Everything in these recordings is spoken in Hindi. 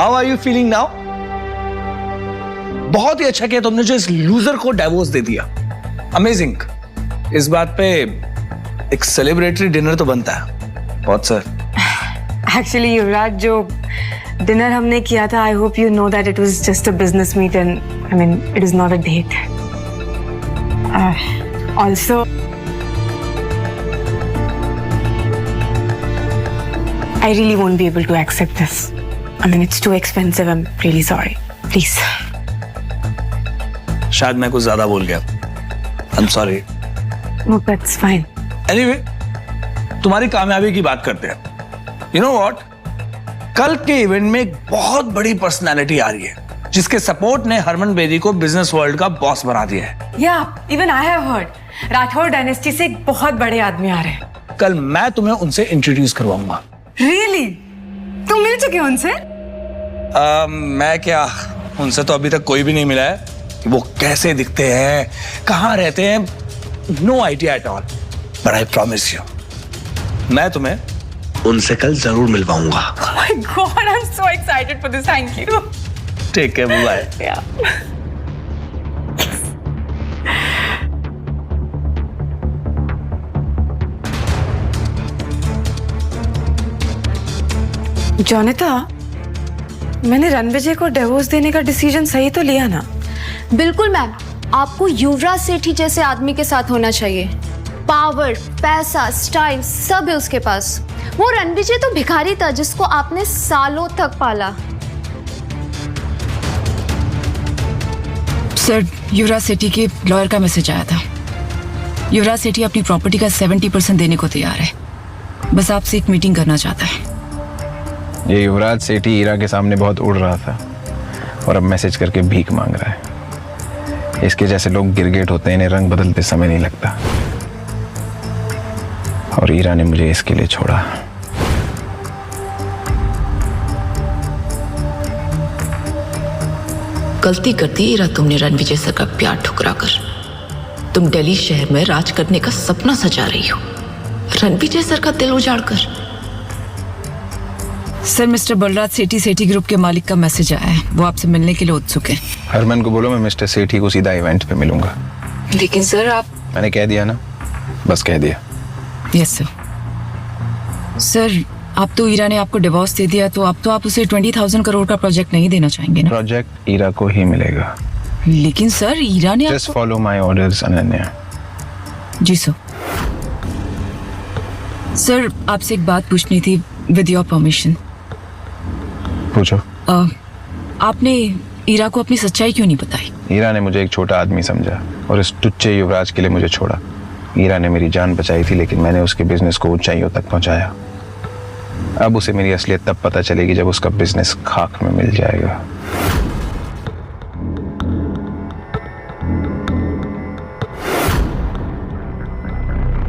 How are you feeling now? बहुत ही अच्छा किया तुमने जो इस लूजर को डिवोर्स दे दिया। अमेजिंग। इस बात पे एक सेलिब्रेटरी डिनर तो बनता है। बहुत सर। एक्चुअली युवराज, जो डिनर हमने किया था, I hope you know that it was just a business meet and I mean it is not a date. Also I really won't be able to accept this. I mean, it's too expensive. I'm really sorry. Please. शायद मैं कुछ ज्यादा बोल गया। I'm sorry. No, that's fine. Anyway, तुम्हारी कामयाबी की बात करते हैं। You know what? कल के इवेंट में एक बहुत बड़ी पर्सनालिटी आ रही है, जिसके सपोर्ट ने हरमन बेदी को बिजनेस वर्ल्ड का बॉस बना दिया है। Yeah, even I have heard. Rathore dynasty से एक बहुत बड़े आदमी आ रहे हैं। कल मैं तुम्हें उनसे इंट्रोड्यूस करवाऊंगा। Really? तुम मिल चुके हो उनसे? मैं क्या, उनसे तो अभी तक कोई भी नहीं मिला है। वो कैसे दिखते हैं, कहाँ रहते हैं, no idea at all. But I promise you, मैं तुम्हें उनसे कल जरूर मिलवाऊंगा। Oh my God, I'm so excited for this. Thank you. ठीक है, बाय। Yeah. जोनिता, मैंने रणविजय को डिवोर्स देने का डिसीजन सही तो लिया ना? बिल्कुल मैम, आपको युवराज सेठी जैसे आदमी के साथ होना चाहिए। पावर, पैसा, स्टाइल सब है उसके पास। वो रणविजय तो भिखारी था जिसको आपने सालों तक पाला। सर, युवराज सेठी के लॉयर का मैसेज आया था। युवराज सेठी अपनी प्रॉपर्टी का 70% देने को तैयार है। बस आपसे एक मीटिंग करना चाहता है। ये युवराज सेठी ईरा के सामने बहुत उड़ रहा था और अब मैसेज करके भीख मांग रहा है। इसके जैसे लोग गिरगिट होते हैं, इन्हें रंग बदलते समय नहीं लगता। और ईरा ने मुझे इसके लिए छोड़ा। गलती करती ईरा तुमने रणविजय सर का प्यार ठुकरा कर। तुम दिल्ली शहर में राज करने का सपना सजा रही हो, रणविजय सर का दिल उजाड़ कर। सर, मिस्टर बलराज सेठी सेठी ग्रुप के मालिक का मैसेज आया है। वो आपसे मिलने के लिए उत्सुक है। हरमन को बोलो मैं मिस्टर सेठी को सीधा इवेंट पे मिलूंगा। लेकिन सर आप... मैंने कह दिया ना, बस कह दिया। Yes sir. सर, अब तो ईरा ने आपको डिवोर्स दे दिया, तो अब तो आप उसे 20,000 करोड़ का प्रोजेक्ट नहीं देना चाहेंगे ना? प्रोजेक्ट ईरा को ही मिलेगा। लेकिन सर, ईरा ने just follow my orders Ananya. जी सर। सर, आपसे एक बात पूछनी थी, विद योर परमिशन। पूछो। आपने ईरा को अपनी सच्चाई क्यों नहीं बताई? ईरा ने मुझे एक छोटा आदमी समझा और इस टुच्चे युवराज के लिए मुझे छोड़ा। ईरा ने मेरी जान बचाई थी, लेकिन मैंने उसके बिजनेस को ऊंचाइयों तक पहुंचाया। अब उसे मेरी असलियत तब पता चलेगी जब उसका बिजनेस खाक में मिल जाएगा।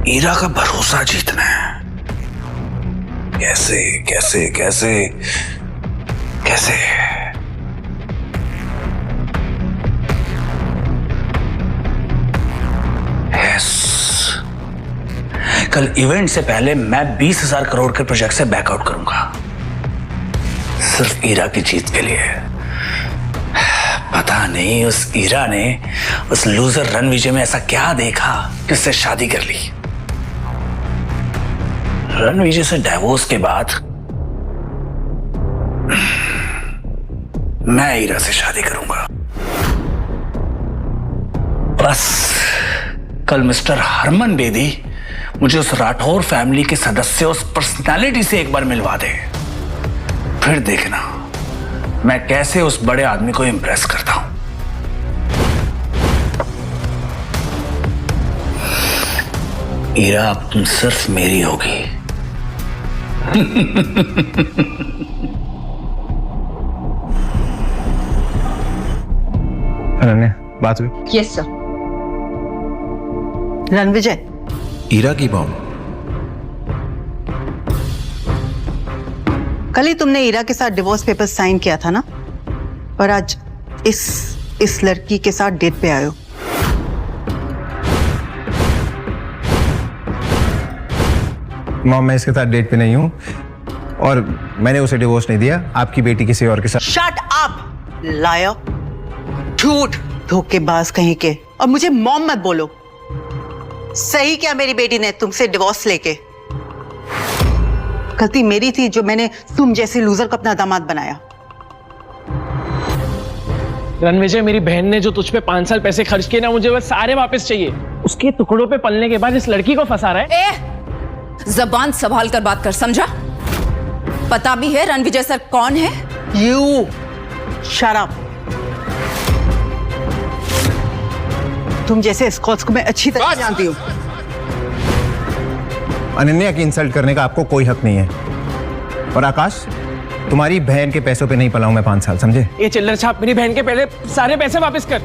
ईरा का भरोसा जीतना है। कैसे कैसे कैसे कैसे? यस, कल इवेंट से पहले मैं 20,000 करोड़ के प्रोजेक्ट से बैकआउट करूंगा, सिर्फ ईरा की जीत के लिए। पता नहीं उस ईरा ने उस लूजर रणविजय में ऐसा क्या देखा कि उससे शादी कर ली। रणविजय से डिवोर्स के बाद मैं ईरा से शादी करूंगा। बस कल मिस्टर हरमन बेदी मुझे उस राठौर फैमिली के सदस्य, उस पर्सनालिटी से एक बार मिलवा दे, फिर देखना मैं कैसे उस बड़े आदमी को इंप्रेस करता हूं। ईरा अब तुम सिर्फ मेरी होगी। अनन्या, बात हुई? Yes sir. रणविजय, ईरा की बॉम्ब। कल ही तुमने ईरा के साथ डिवोर्स पेपर साइन किया था ना, और आज इस लड़की के साथ डेट पे आए हो। मॉम, मैं इसके साथ डेट पे नहीं हूँ। और मैंने उसे डिवोर्स नहीं दिया, आपकी बेटी किसी और के साथ। शट अप लायर, झूठ, धोखेबाज कहीं के। और मुझे मॉम मत बोलो। सही क्या मेरी बेटी ने तुमसे डिवोर्स लेके? गलती मेरी थी जो मैंने तुम जैसे लूजर को अपना दामाद बनाया। रणविजय, मेरी बहन ने जो तुझ पे 5 साल पैसे खर्च किए ना, मुझे वो सारे वापस चाहिए। उसके टुकड़ों पे पलने के बाद इस लड़की को फंसा रहा है। जबान संभाल कर बात कर, समझा? पता भी है रणविजय सर कौन है? You shut up. तुम जैसे स्कॉट्स को मैं अच्छी तरह जानती हूँ। अनन्या की इंसल्ट करने का आपको कोई हक नहीं है। और आकाश, तुम्हारी बहन के पैसों पे नहीं पला हूं मैं 5 साल, समझे? ये चिल्लर छाप, मेरी बहन के पहले सारे पैसे वापस कर।